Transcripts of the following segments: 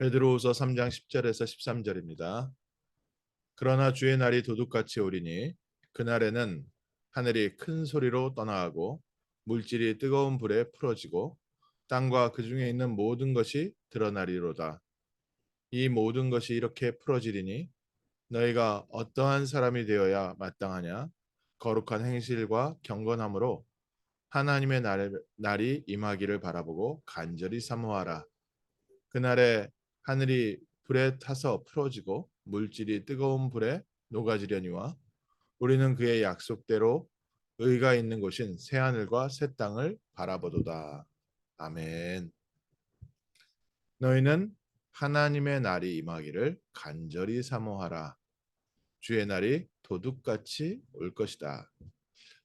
베드로후서 3장 10절에서 13절입니다. 그러나 주의 날이 도둑같이 오리니 그날에는 하늘이 큰 소리로 떠나가고 물질이 뜨거운 불에 풀어지고 땅과 그 중에 있는 모든 것이 드러나리로다. 이 모든 것이 이렇게 풀어지리니 너희가 어떠한 사람이 되어야 마땅하냐? 거룩한 행실과 경건함으로 하나님의 날이 임하기를 바라보고 간절히 사모하라. 그날에 하늘이 불에 타서 풀어지고 물질이 뜨거운 불에 녹아지려니와 우리는 그의 약속대로 의가 있는 곳인 새하늘과 새 땅을 바라보도다. 아멘. 너희는 하나님의 날이 임하기를 간절히 사모하라. 주의 날이 도둑같이 올 것이다.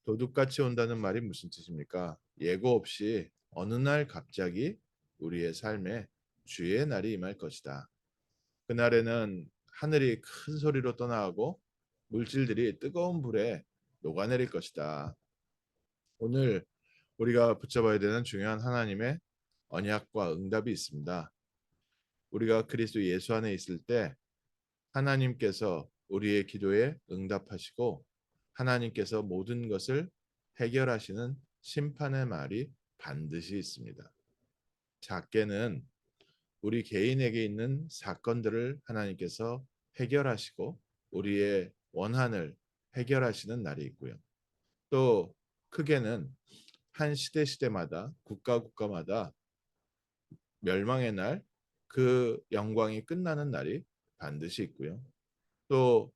도둑같이 온다는 말이 무슨 뜻입니까? 예고 없이 어느 날 갑자기 우리의 삶에 주의 날이 임할 것이다. 그날에는 하늘이 큰 소리로 떠나가고 물질들이 뜨거운 불에 녹아내릴 것이다. 오늘 우리가 붙잡아야 되는 중요한 하나님의 언약과 응답이 있습니다. 우리가 그리스도 예수 안에 있을 때 하나님께서 우리의 기도에 응답하시고 하나님께서 모든 것을 해결하시는 심판의 말이 반드시 있습니다. 작게는 우리 개인에게 있는 사건들을 하나님께서 해결하시고 우리의 원한을 해결하시는 날이 있고요. 또 크게는 한 시대 시대마다 국가마다 멸망의 날, 그 영광이 끝나는 날이 반드시 있고요. 또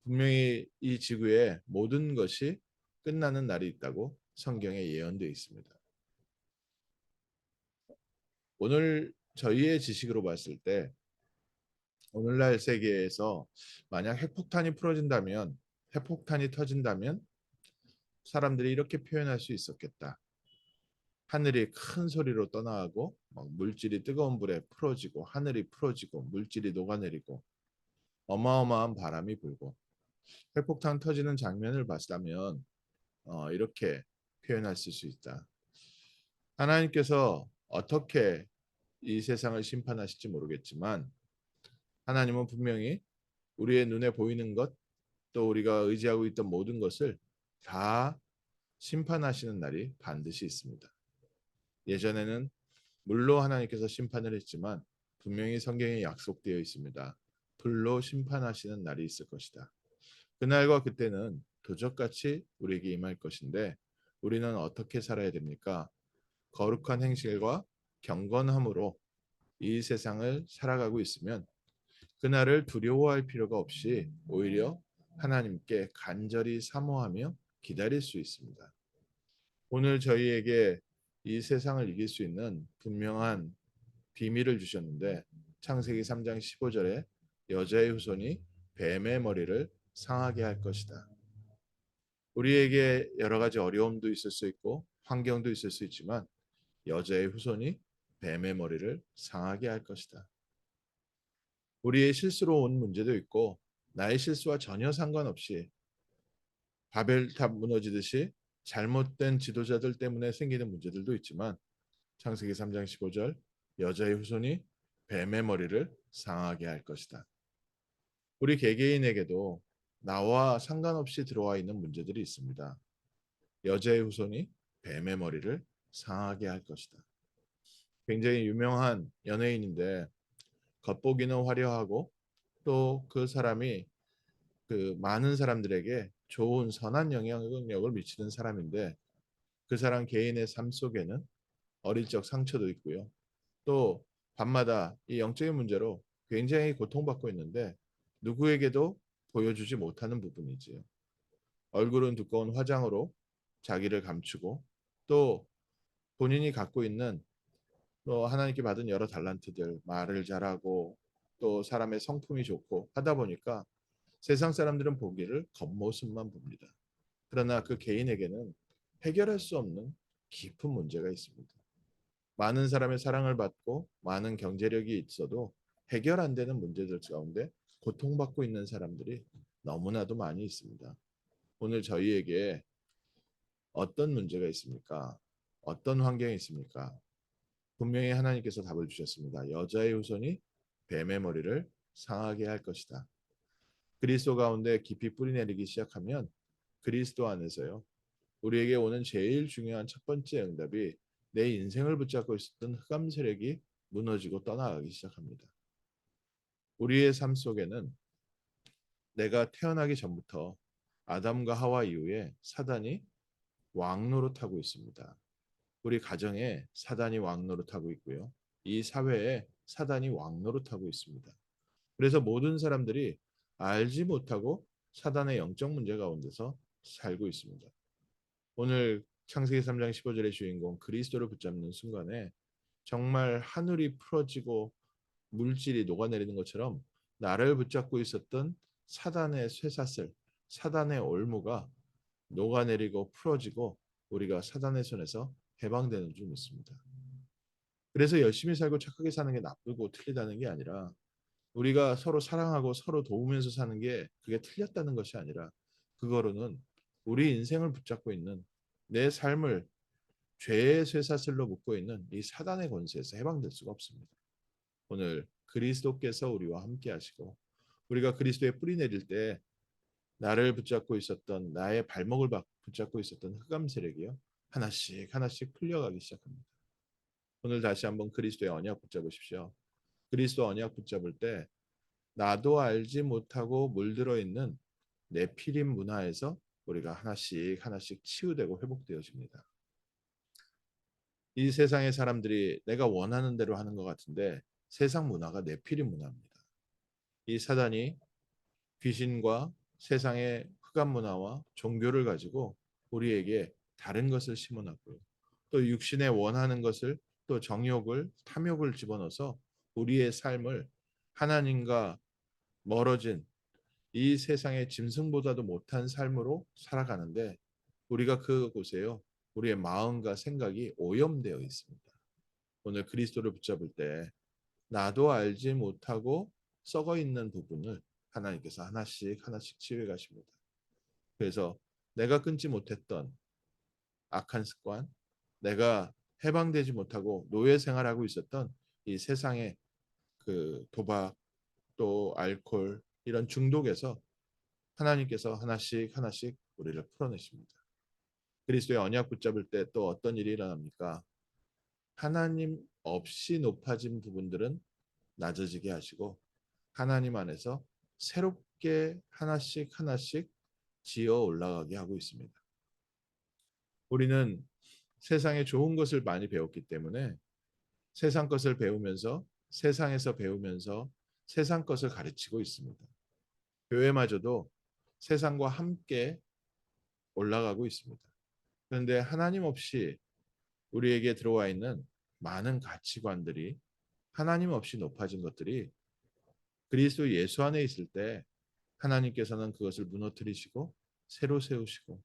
분명히 이 지구의 모든 것이 끝나는 날이 있다고 성경에 예언되어 있습니다. 오늘 저희의 지식으로 봤을 때 오늘날 세계에서 만약 핵폭탄이 풀어진다면, 핵폭탄이 터진다면 사람들이 이렇게 표현할 수 있었겠다. 하늘이 큰 소리로 떠나가고 막 물질이 뜨거운 불에 풀어지고 하늘이 풀어지고 물질이 녹아내리고 어마어마한 바람이 불고 핵폭탄 터지는 장면을 봤다면 이렇게 표현할 수 있다. 하나님께서 어떻게 이 세상을 심판하실지 모르겠지만 하나님은 분명히 우리의 눈에 보이는 것, 또 우리가 의지하고 있던 모든 것을 다 심판하시는 날이 반드시 있습니다. 예전에는 물로 하나님께서 심판을 했지만 분명히 성경에 약속되어 있습니다. 불로 심판하시는 날이 있을 것이다. 그날과 그때는 도적같이 우리에게 임할 것인데 우리는 어떻게 살아야 됩니까? 거룩한 행실과 경건함으로 이 세상을 살아가고 있으면 그날을 두려워할 필요가 없이 오히려 하나님께 간절히 사모하며 기다릴 수 있습니다. 오늘 저희에게 이 세상을 이길 수 있는 분명한 비밀을 주셨는데 창세기 3장 15절에 여자의 후손이 뱀의 머리를 상하게 할 것이다. 우리에게 여러 가지 어려움도 있을 수 있고 환경도 있을 수 있지만 여자의 후손이 뱀의 머리를 상하게 할 것이다. 우리의 실수로 온 문제도 있고 나의 실수와 전혀 상관없이 바벨탑 무너지듯이 잘못된 지도자들 때문에 생기는 문제들도 있지만 창세기 3장 15절 여자의 후손이 뱀의 머리를 상하게 할 것이다. 우리 개개인에게도 나와 상관없이 들어와 있는 문제들이 있습니다. 여자의 후손이 뱀의 머리를 상하게 할 것이다. 굉장히 유명한 연예인인데 겉보기는 화려하고 또 그 사람이 그 많은 사람들에게 좋은 선한 영향력을 미치는 사람인데 그 사람 개인의 삶 속에는 어릴 적 상처도 있고요. 또 밤마다 이 영적인 문제로 굉장히 고통받고 있는데 누구에게도 보여주지 못하는 부분이지요. 얼굴은 두꺼운 화장으로 자기를 감추고 또 본인이 갖고 있는 또 하나님께 받은 여러 달란트들, 말을 잘하고 또 사람의 성품이 좋고 하다 보니까 세상 사람들은 보기를 겉모습만 봅니다. 그러나 그 개인에게는 해결할 수 없는 깊은 문제가 있습니다. 많은 사람의 사랑을 받고 많은 경제력이 있어도 해결 안 되는 문제들 가운데 고통받고 있는 사람들이 너무나도 많이 있습니다. 오늘 저희에게 어떤 문제가 있습니까? 어떤 환경이 있습니까? 분명히 하나님께서 답을 주셨습니다. 여자의 후손이 뱀의 머리를 상하게 할 것이다. 그리스도 가운데 깊이 뿌리내리기 시작하면 그리스도 안에서요. 우리에게 오는 제일 중요한 첫 번째 응답이 내 인생을 붙잡고 있었던 흑암 세력이 무너지고 떠나가기 시작합니다. 우리의 삶 속에는 내가 태어나기 전부터 아담과 하와 이후에 사단이 왕노릇하고 있습니다. 우리 가정에 사단이 왕노릇하고 있고요. 이 사회에 사단이 왕노릇하고 있습니다. 그래서 모든 사람들이 알지 못하고 사단의 영적 문제 가운데서 살고 있습니다. 오늘 창세기 3장 15절의 주인공 그리스도를 붙잡는 순간에 정말 하늘이 풀어지고 물질이 녹아내리는 것처럼 나를 붙잡고 있었던 사단의 쇠사슬, 사단의 올무가 녹아내리고 풀어지고 우리가 사단의 손에서 해방되는 줄 믿습니다. 그래서 열심히 살고 착하게 사는 게 나쁘고 틀리다는 게 아니라 우리가 서로 사랑하고 서로 도우면서 사는 게 그게 틀렸다는 것이 아니라 그거로는 우리 인생을 붙잡고 있는 내 삶을 죄의 쇠사슬로 묶고 있는 이 사단의 권세에서 해방될 수가 없습니다. 오늘 그리스도께서 우리와 함께 하시고 우리가 그리스도의 뿌리 내릴 때 나를 붙잡고 있었던 나의 발목을 붙잡고 있었던 흑암 세력이요. 하나씩 하나씩 풀려가기 시작합니다. 오늘 다시 한번 그리스도의 언약 붙잡으십시오. 그리스도 언약 붙잡을 때 나도 알지 못하고 물들어 있는 네피림 문화에서 우리가 하나씩 하나씩 치유되고 회복되어집니다. 이 세상의 사람들이 내가 원하는 대로 하는 것 같은데 세상 문화가 네피림 문화입니다. 이 사단이 귀신과 세상의 흑암 문화와 종교를 가지고 우리에게 다른 것을 심어놨고요. 또 육신에 원하는 것을 또 정욕을 탐욕을 집어넣어서 우리의 삶을 하나님과 멀어진 이 세상의 짐승보다도 못한 삶으로 살아가는데 우리가 그곳에요. 우리의 마음과 생각이 오염되어 있습니다. 오늘 그리스도를 붙잡을 때 나도 알지 못하고 썩어 있는 부분을 하나님께서 하나씩 하나씩 치유해 가십니다. 그래서 내가 끊지 못했던 악한 습관, 내가 해방되지 못하고 노예 생활하고 있었던 이 세상의 그 도박 또 알코올 이런 중독에서 하나님께서 하나씩 하나씩 우리를 풀어내십니다. 그리스도의 언약 붙잡을 때 또 어떤 일이 일어납니까? 하나님 없이 높아진 부분들은 낮아지게 하시고 하나님 안에서 새롭게 하나씩 하나씩 지어 올라가게 하고 있습니다. 우리는 세상에 좋은 것을 많이 배웠기 때문에 세상 것을 배우면서 세상에서 배우면서 세상 것을 가르치고 있습니다. 교회마저도 세상과 함께 올라가고 있습니다. 그런데 하나님 없이 우리에게 들어와 있는 많은 가치관들이 하나님 없이 높아진 것들이 그리스도 예수 안에 있을 때 하나님께서는 그것을 무너뜨리시고 새로 세우시고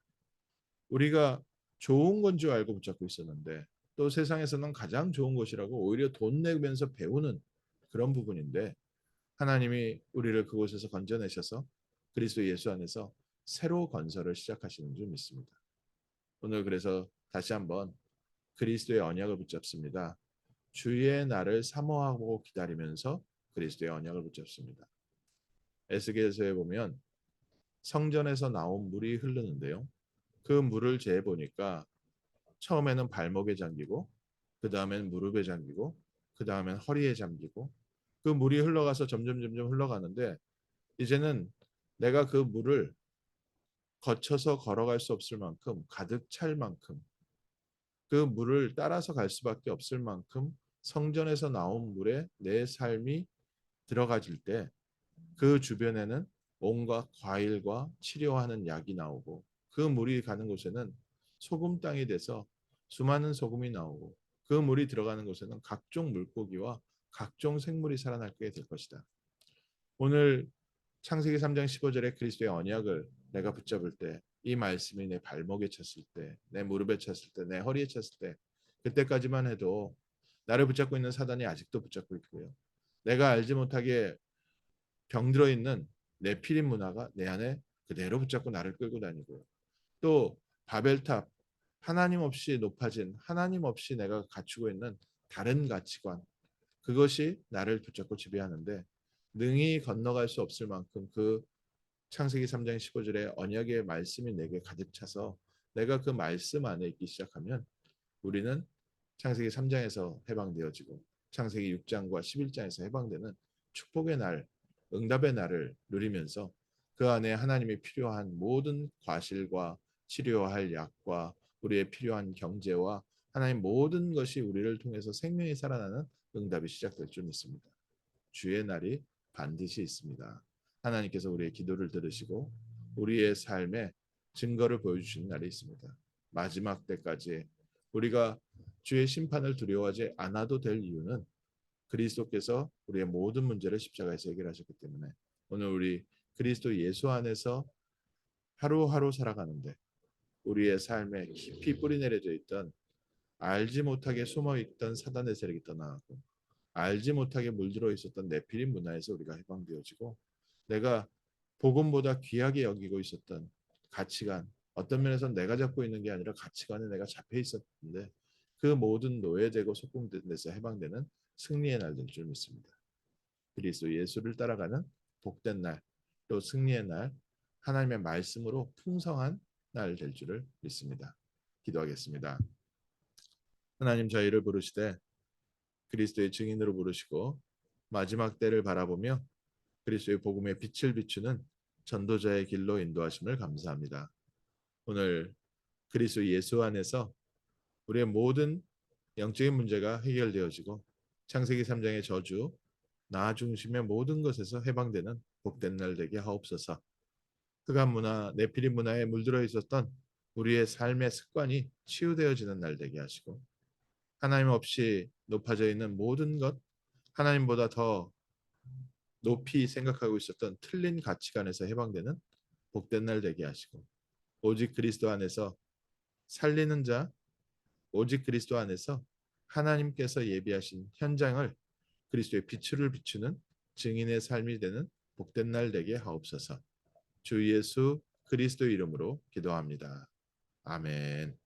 우리가 좋은 건 줄 알고 붙잡고 있었는데 또 세상에서는 가장 좋은 것이라고 오히려 돈 내면서 배우는 그런 부분인데 하나님이 우리를 그곳에서 건져내셔서 그리스도 예수 안에서 새로 건설을 시작하시는 줄 믿습니다. 오늘 그래서 다시 한번 그리스도의 언약을 붙잡습니다. 주의 날을 사모하고 기다리면서 그리스도의 언약을 붙잡습니다. 에스겔서에 보면 성전에서 나온 물이 흐르는데요. 그 물을 재해 보니까 처음에는 발목에 잠기고 그 다음엔 무릎에 잠기고 그 다음엔 허리에 잠기고 그 물이 흘러가서 점점 흘러가는데 이제는 내가 그 물을 거쳐서 걸어갈 수 없을 만큼 가득 찰 만큼 그 물을 따라서 갈 수밖에 없을 만큼 성전에서 나온 물에 내 삶이 들어가질 때 그 주변에는 온갖 과일과 치료하는 약이 나오고 그 물이 가는 곳에는 소금 땅이 돼서 수많은 소금이 나오고 그 물이 들어가는 곳에는 각종 물고기와 각종 생물이 살아나게 될 것이다. 오늘 창세기 3장 15절에 그리스도의 언약을 내가 붙잡을 때 이 말씀이 내 발목에 쳤을 때 내 무릎에 쳤을 때 내 허리에 쳤을 때 그때까지만 해도 나를 붙잡고 있는 사단이 아직도 붙잡고 있고요. 내가 알지 못하게 병들어 있는 네피림 문화가 내 안에 그대로 붙잡고 나를 끌고 다니고요. 또 바벨탑 하나님 없이 높아진 하나님 없이 내가 갖추고 있는 다른 가치관 그것이 나를 붙잡고 지배하는데 능히 건너갈 수 없을 만큼 그 창세기 3장 15절에 언약의 말씀이 내게 가득 차서 내가 그 말씀 안에 있기 시작하면 우리는 창세기 3장에서 해방되어지고 창세기 6장과 11장에서 해방되는 축복의 날, 응답의 날을 누리면서 그 안에 하나님이 필요한 모든 과실과 치료할 약과 우리의 필요한 경제와 하나님 모든 것이 우리를 통해서 생명이 살아나는 응답이 시작될 줄 믿습니다. 주의 날이 반드시 있습니다. 하나님께서 우리의 기도를 들으시고 우리의 삶에 증거를 보여주시는 날이 있습니다. 마지막 때까지 우리가 주의 심판을 두려워하지 않아도 될 이유는 그리스도께서 우리의 모든 문제를 십자가에서 해결하셨기 때문에 오늘 우리 그리스도 예수 안에서 하루하루 살아가는데 우리의 삶에 깊이 뿌리내려져 있던 알지 못하게 숨어있던 사단의 세력이 떠나가고 알지 못하게 물들어 있었던 네피림 문화에서 우리가 해방되어지고 내가 복음보다 귀하게 여기고 있었던 가치관 어떤 면에서 내가 잡고 있는 게 아니라 가치관에 내가 잡혀 있었는데 그 모든 노예되고 속공된 데서 해방되는 승리의 날 될 줄 믿습니다. 그리스도 예수를 따라가는 복된 날 또 승리의 날 하나님의 말씀으로 풍성한 날 될 줄을 믿습니다. 기도하겠습니다. 하나님 저희를 부르시되 그리스도의 증인으로 부르시고 마지막 때를 바라보며 그리스도의 복음의 빛을 비추는 전도자의 길로 인도하심을 감사합니다. 오늘 그리스도 예수 안에서 우리의 모든 영적인 문제가 해결되어지고 창세기 3장의 저주, 나 중심의 모든 것에서 해방되는 복된 날 되게 하옵소서. 흑암 문화, 네피림 문화에 물들어 있었던 우리의 삶의 습관이 치유되어지는 날 되게 하시고 하나님 없이 높아져 있는 모든 것, 하나님보다 더 높이 생각하고 있었던 틀린 가치관에서 해방되는 복된 날 되게 하시고 오직 그리스도 안에서 살리는 자, 오직 그리스도 안에서 하나님께서 예비하신 현장을 그리스도의 빛을 비추는 증인의 삶이 되는 복된 날 되게 하옵소서. 주 예수 그리스도 이름으로 기도합니다. 아멘.